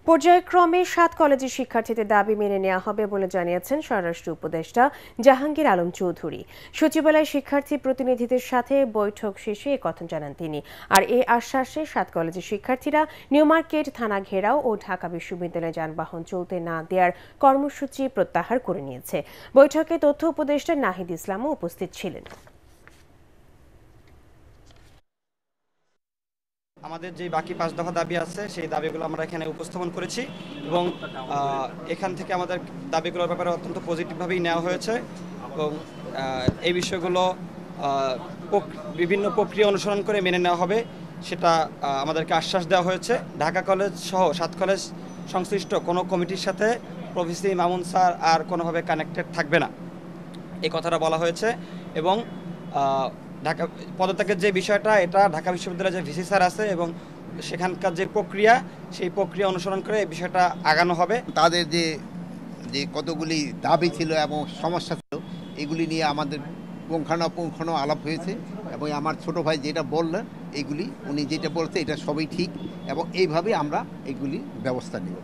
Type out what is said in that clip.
পর্যায়ক্রমে ৭ কলেজের শিক্ষার্থীদের দাবি মেনে নেওয়া হবে বলে জানিয়েছেন স্বরাষ্ট্র উপদেষ্টা জাহাঙ্গীর আলম চৌধুরী। সচিবালয়ে শিক্ষার্থী প্রতিনিধিদের সাথে বৈঠক শেষে এ কথা জানান তিনি। আর এই আশ্বাসে ৭ কলেজের শিক্ষার্থীরা নিউ মার্কেট থানা ঘেরাও ও ঢাকা বিশ্ববিদ্যালয়ে যানবাহন চলতে না দেওয়ার কর্মসূচি প্রত্যাহার করে নিয়েছে। বৈঠকে তথ্য উপদেষ্টা নাহিদ ইসলামও উপস্থিত ছিলেন। আমাদের যে বাকি ৫ দফা দাবি আছে সেই দাবিগুলো আমরা এখানে উপস্থাপন করেছি এবং এখান থেকে আমাদের দাবিগুলোর ব্যাপারে অত্যন্ত পজিটিভভাবেই নেওয়া হয়েছে এবং এই বিষয়গুলো বিভিন্ন প্রক্রিয়া অনুসরণ করে মেনে নেওয়া হবে সেটা আমাদেরকে আশ্বাস দেওয়া হয়েছে। ঢাকা কলেজ সহ ৭ কলেজ সংশ্লিষ্ট কোনো কমিটির সাথে প্রফেসর মামুন স্যার আর কোনোভাবে কানেক্টেড থাকবে না, এই কথাটা বলা হয়েছে। এবং ঢাকা পদত্যাগের যে বিষয়টা, এটা ঢাকা বিশ্ববিদ্যালয়ের যে ভিসি স্যার আছে এবং সেখানকার যে প্রক্রিয়া, সেই প্রক্রিয়া অনুসরণ করে এই বিষয়টা আগানো হবে। তাদের যে যে কতগুলি দাবি ছিল এবং সমস্যা ছিল, এগুলি নিয়ে আমাদের পুঙ্খানুপুঙ্খানু আলাপ হয়েছে এবং আমার ছোট ভাই যেটা বললেন, এগুলি উনি যেটা বলছে এটা সবই ঠিক এবং এইভাবে আমরা এগুলি ব্যবস্থা নেব।